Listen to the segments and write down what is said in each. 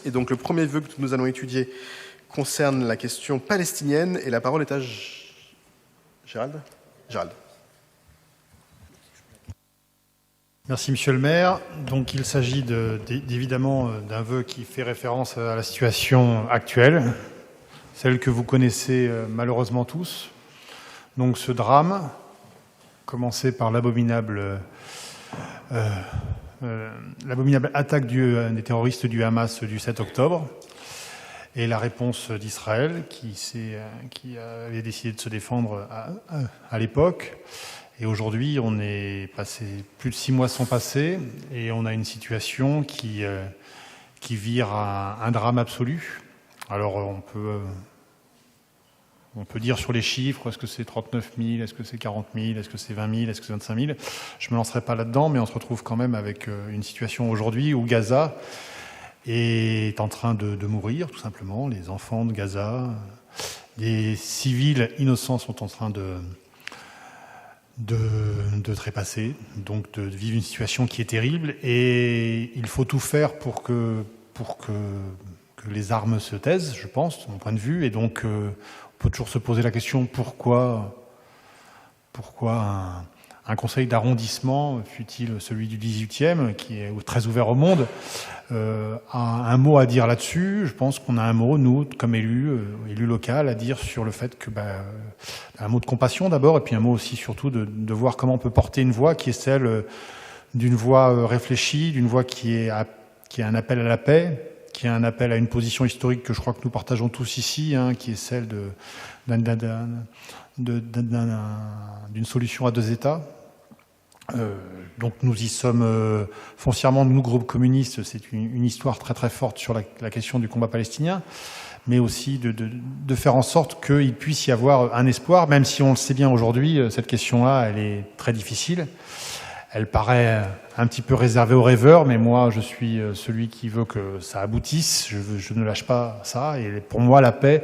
Et donc le premier vœu que nous allons étudier concerne la question palestinienne et la parole est à Gérald. Merci Monsieur le maire. Donc il s'agit évidemment d'un vœu qui fait référence à la situation actuelle, celle que vous connaissez malheureusement tous. Donc ce drame, commencé par l'abominable attaque des terroristes du Hamas du 7 octobre et la réponse d'Israël qui avait décidé de se défendre à l'époque. Et aujourd'hui, on est passé, plus de 6 mois sont passés et on a une situation qui vire à un drame absolu. Alors on peut dire sur les chiffres, est-ce que c'est 39 000, est-ce que c'est 40 000, est-ce que c'est 20 000, est-ce que c'est 25 000 ? Je ne me lancerai pas là-dedans, mais on se retrouve quand même avec une situation aujourd'hui où Gaza est en train de mourir, tout simplement. Les enfants de Gaza, des civils innocents sont en train de trépasser, donc de vivre une situation qui est terrible. Et il faut tout faire pour que les armes se taisent, je pense, de mon point de vue. Et donc, on peut toujours se poser la question pourquoi un conseil d'arrondissement, fût-il celui du 18e, qui est très ouvert au monde, a un mot à dire là-dessus. Je pense qu'on a un mot, nous, comme élus locaux, à dire sur le fait que, un mot de compassion d'abord, et puis un mot aussi surtout de voir comment on peut porter une voix qui est celle d'une voix réfléchie, d'une voix qui est un appel à la paix, qui est un appel à une position historique que je crois que nous partageons tous ici, qui est celle d'une solution à 2 États. Donc nous y sommes foncièrement, nous, groupe communiste, c'est une histoire très très forte sur la question du combat palestinien, mais aussi de faire en sorte qu'il puisse y avoir un espoir, même si on le sait bien aujourd'hui, cette question-là, elle est très difficile. Elle paraît un petit peu réservée aux rêveurs, mais moi, je suis celui qui veut que ça aboutisse. Je ne lâche pas ça. Et pour moi, la paix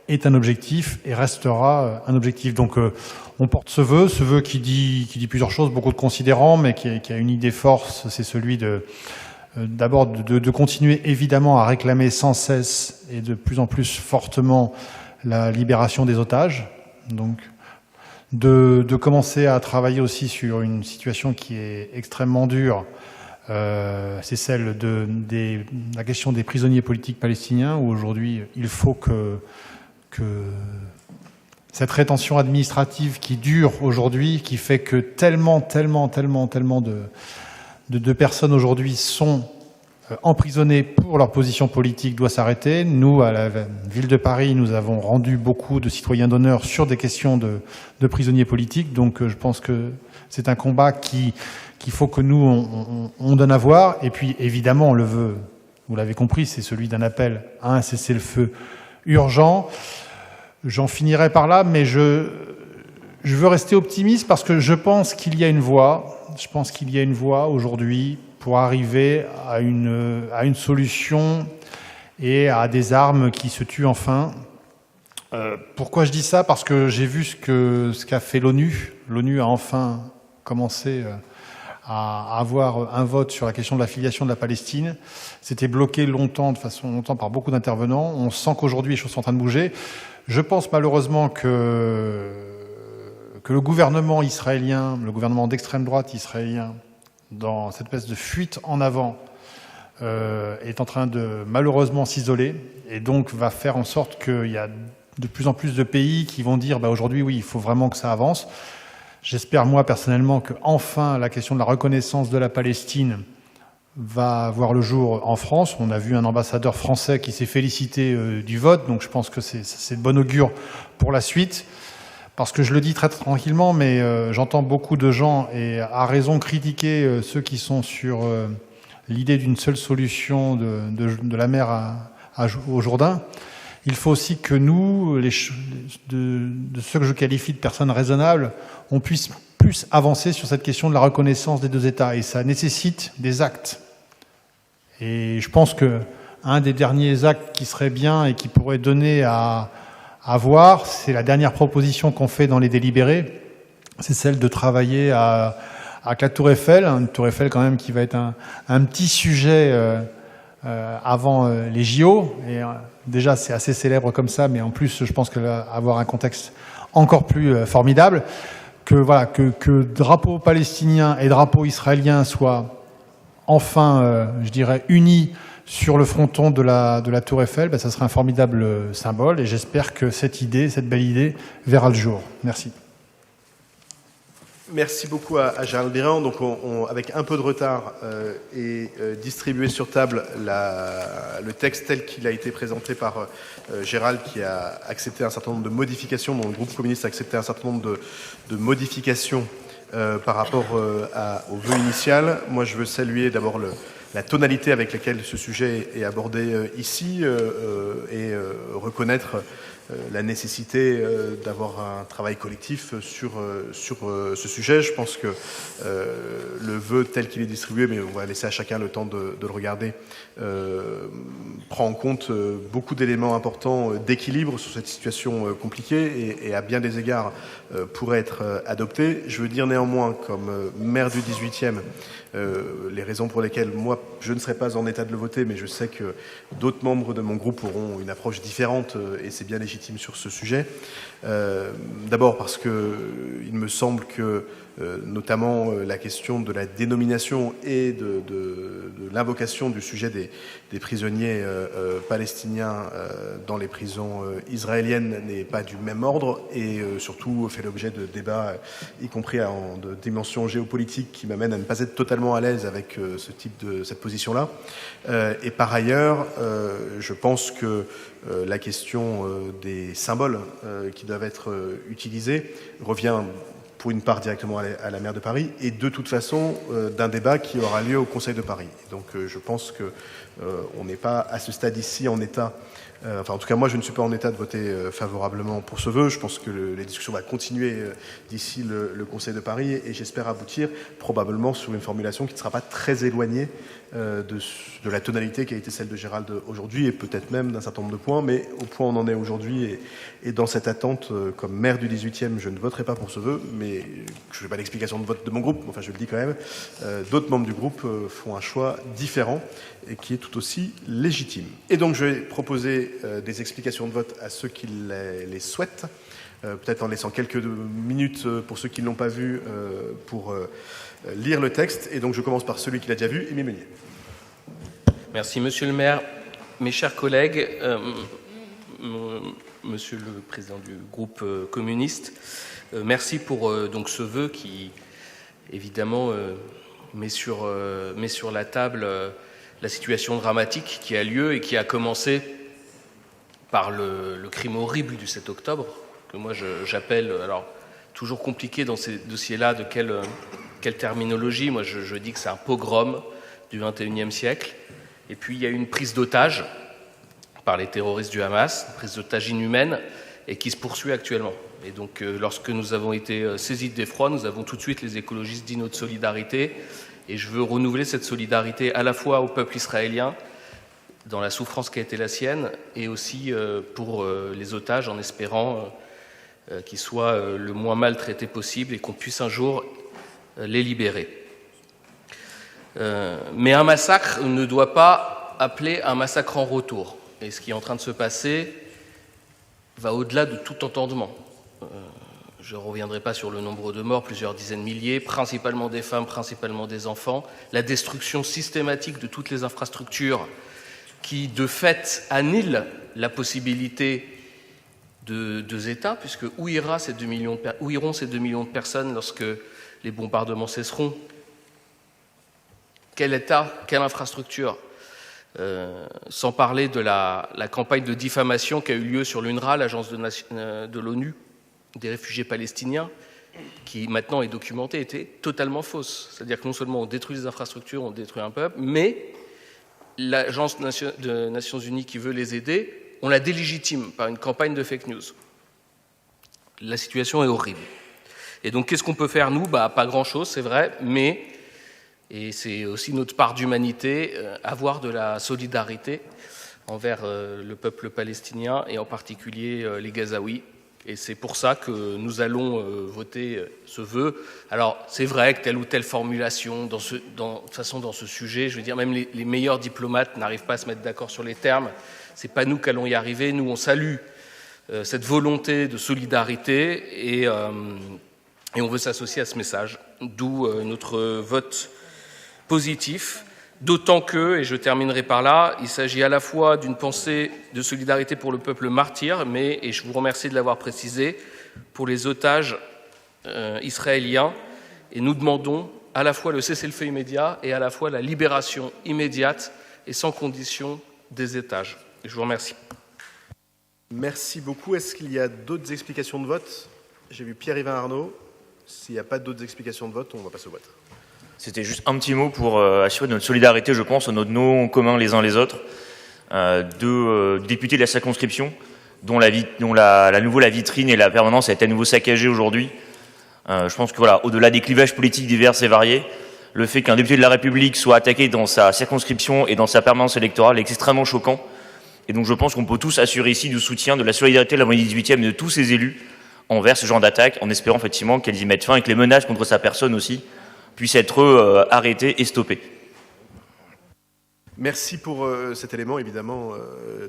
est un objectif et restera un objectif. Donc, on porte ce vœu qui dit plusieurs choses, beaucoup de considérants, mais qui a une idée force. C'est celui d'abord de continuer évidemment à réclamer sans cesse et de plus en plus fortement la libération des otages. Donc, de commencer à travailler aussi sur une situation qui est extrêmement dure, c'est celle de la question des prisonniers politiques palestiniens, où aujourd'hui il faut que cette rétention administrative qui dure aujourd'hui, qui fait que tellement de personnes aujourd'hui sont emprisonnés pour leur position politique doit s'arrêter. Nous, à la ville de Paris, nous avons rendu beaucoup de citoyens d'honneur sur des questions de prisonniers politiques. Donc je pense que c'est un combat qu'il faut que nous, on donne à voir. Et puis évidemment, le vœu, vous l'avez compris, c'est celui d'un appel à un cessez-le-feu urgent. J'en finirai par là, mais je veux rester optimiste parce que je pense qu'il y a une voie. Je pense qu'il y a une voie aujourd'hui pour arriver à une solution et à des armes qui se tuent enfin. Pourquoi je dis ça ? Parce que j'ai vu ce qu'a fait l'ONU. L'ONU a enfin commencé à avoir un vote sur la question de l'affiliation de la Palestine. C'était bloqué longtemps par beaucoup d'intervenants. On sent qu'aujourd'hui les choses sont en train de bouger. Je pense malheureusement que le gouvernement israélien, le gouvernement d'extrême droite israélien, dans cette espèce de fuite en avant, est en train de malheureusement s'isoler et donc va faire en sorte qu'il y a de plus en plus de pays qui vont dire aujourd'hui oui, il faut vraiment que ça avance. J'espère moi personnellement que enfin la question de la reconnaissance de la Palestine va voir le jour en France. On a vu un ambassadeur français qui s'est félicité du vote, donc je pense que c'est de bon augure pour la suite. Parce que je le dis très tranquillement, mais j'entends beaucoup de gens, et à raison, critiquer ceux qui sont sur l'idée d'une seule solution de la mer au Jourdain. Il faut aussi que nous, de ceux que je qualifie de personnes raisonnables, on puisse plus avancer sur cette question de la reconnaissance des 2 États. Et ça nécessite des actes. Et je pense qu'un des derniers actes qui serait bien et qui pourrait donner à voir, c'est la dernière proposition qu'on fait dans les délibérés, c'est celle de travailler avec la Tour Eiffel, une Tour Eiffel quand même qui va être un petit sujet avant les JO. Et déjà, c'est assez célèbre comme ça, mais en plus, je pense qu'elle va avoir un contexte encore plus formidable. Que drapeau palestinien et drapeau israélien soient enfin, je dirais, unis sur le fronton de la Tour Eiffel, ça serait un formidable symbole. Et j'espère que cette belle idée, verra le jour. Merci. Merci beaucoup à Gérald Biran. Donc, avec un peu de retard et distribué sur table le texte tel qu'il a été présenté par Gérald, qui a accepté un certain nombre de modifications, dont le groupe communiste a accepté un certain nombre de modifications par rapport au vœu initial. Moi, je veux saluer d'abord la tonalité avec laquelle ce sujet est abordé ici et reconnaître la nécessité d'avoir un travail collectif sur ce sujet. Je pense que le vœu tel qu'il est distribué, mais on va laisser à chacun le temps de le regarder, prend en compte beaucoup d'éléments importants d'équilibre sur cette situation compliquée et à bien des égards pourrait être adopté. Je veux dire néanmoins, comme maire du 18e, les raisons pour lesquelles moi je ne serai pas en état de le voter, mais je sais que d'autres membres de mon groupe auront une approche différente et c'est bien légitime sur ce sujet. D'abord parce que il me semble que notamment la question de la dénomination et de l'invocation du sujet des prisonniers palestiniens dans les prisons israéliennes n'est pas du même ordre et surtout fait l'objet de débats, y compris en de dimension géopolitique, qui m'amènent à ne pas être totalement à l'aise avec cette position-là. Et par ailleurs, je pense que la question des symboles qui doivent être utilisés revient pour une part directement à la maire de Paris et de toute façon d'un débat qui aura lieu au Conseil de Paris. Donc je pense qu'on n'est pas à ce stade ici en état, enfin en tout cas moi je ne suis pas en état de voter favorablement pour ce vœu. Je pense que les discussions vont continuer d'ici le Conseil de Paris et j'espère aboutir probablement sur une formulation qui ne sera pas très éloignée de la tonalité qui a été celle de Gérald aujourd'hui et peut-être même d'un certain nombre de points, mais au point où on en est aujourd'hui et dans cette attente, comme maire du 18e, je ne voterai pas pour ce vœu, mais je n'ai pas l'explication de vote de mon groupe, enfin je le dis quand même, d'autres membres du groupe font un choix différent et qui est tout aussi légitime. Et donc je vais proposer des explications de vote à ceux qui les souhaitent, peut-être en laissant quelques minutes pour ceux qui ne l'ont pas vu pour lire le texte. Et donc je commence par celui qui l'a déjà vu, Émile Meunier. Merci Monsieur le maire. Mes chers collègues, Monsieur le président du groupe communiste, merci pour donc ce vœu qui évidemment met sur la table la situation dramatique qui a lieu et qui a commencé par le crime horrible du 7 octobre, que moi j'appelle, alors toujours compliqué dans ces dossiers-là de quelle terminologie, moi je dis que c'est un pogrom du XXIe siècle. Et puis il y a eu une prise d'otage par les terroristes du Hamas, une prise d'otage inhumaine et qui se poursuit actuellement. Et donc lorsque nous avons été saisis d'effroi, nous avons tout de suite, les écologistes, dit notre solidarité. Et je veux renouveler cette solidarité à la fois au peuple israélien, dans la souffrance qui a été la sienne, et aussi pour les otages, en espérant qu'ils soient le moins maltraités possible et qu'on puisse un jour les libérer. Mais un massacre ne doit pas appeler un massacre en retour. Et ce qui est en train de se passer va au-delà de tout entendement. Je ne reviendrai pas sur le nombre de morts, plusieurs dizaines de milliers, principalement des femmes, principalement des enfants, la destruction systématique de toutes les infrastructures qui, de fait, annihilent la possibilité de deux États, puisque où iront ces 2 millions de personnes lorsque les bombardements cesseront? Quel État, quelle infrastructure? Sans parler de la campagne de diffamation qui a eu lieu sur l'UNRWA, l'agence de l'ONU des réfugiés palestiniens, qui maintenant est documentée, était totalement fausse. C'est-à-dire que non seulement on détruit les infrastructures, on détruit un peuple, mais l'agence des Nations Unies qui veut les aider, on la délégitime par une campagne de fake news. La situation est horrible. Et donc qu'est-ce qu'on peut faire, nous? Pas grand-chose, c'est vrai, mais, et c'est aussi notre part d'humanité, avoir de la solidarité envers le peuple palestinien et en particulier les Gazaouis, Et c'est pour ça que nous allons voter ce vœu. Alors, c'est vrai que telle ou telle formulation, de toute façon, dans ce sujet, je veux dire, même les meilleurs diplomates n'arrivent pas à se mettre d'accord sur les termes. Ce n'est pas nous qui allons y arriver. Nous, on salue cette volonté de solidarité et on veut s'associer à ce message, d'où notre vote positif. D'autant que, et je terminerai par là, il s'agit à la fois d'une pensée de solidarité pour le peuple martyr, mais, et je vous remercie de l'avoir précisé, pour les otages israéliens. Et nous demandons à la fois le cessez-le-feu immédiat et à la fois la libération immédiate et sans condition des otages. Et je vous remercie. Merci beaucoup. Est-ce qu'il y a d'autres explications de vote? J'ai vu Pierre-Yvain Arnaud. S'il n'y a pas d'autres explications de vote, on va passer au vote. C'était juste un petit mot pour assurer notre solidarité, je pense, notre nom commun les uns les autres, deux députés de la circonscription, dont à nouveau la vitrine et la permanence a été à nouveau saccagée aujourd'hui. Je pense que voilà, au-delà des clivages politiques divers et variés, le fait qu'un député de la République soit attaqué dans sa circonscription et dans sa permanence électorale est extrêmement choquant. Et donc je pense qu'on peut tous assurer ici du soutien, de la solidarité de la moyenne 18e et de tous ces élus envers ce genre d'attaque, en espérant effectivement qu'elles y mettent fin et que les menaces contre sa personne aussi puissent être arrêtés et stoppés. Merci pour cet élément. Évidemment,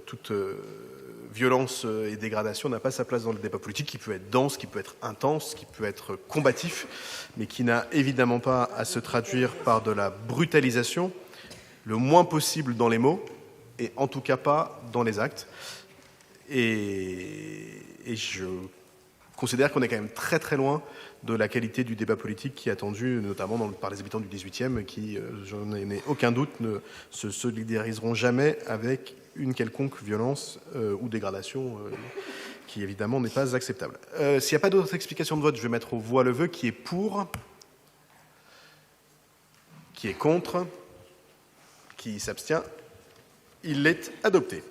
toute violence et dégradation n'a pas sa place dans le débat politique, qui peut être dense, qui peut être intense, qui peut être combatif, mais qui n'a évidemment pas à se traduire par de la brutalisation, le moins possible dans les mots, et en tout cas pas dans les actes. Et je considère qu'on est quand même très très loin de la qualité du débat politique qui est attendu, notamment par les habitants du 18e, qui, je n'ai aucun doute, ne se solidariseront jamais avec une quelconque violence ou dégradation qui, évidemment, n'est pas acceptable. S'il n'y a pas d'autres explications de vote, je vais mettre aux voix le vœu. Qui est pour? Qui est contre? Qui s'abstient? Il est adopté.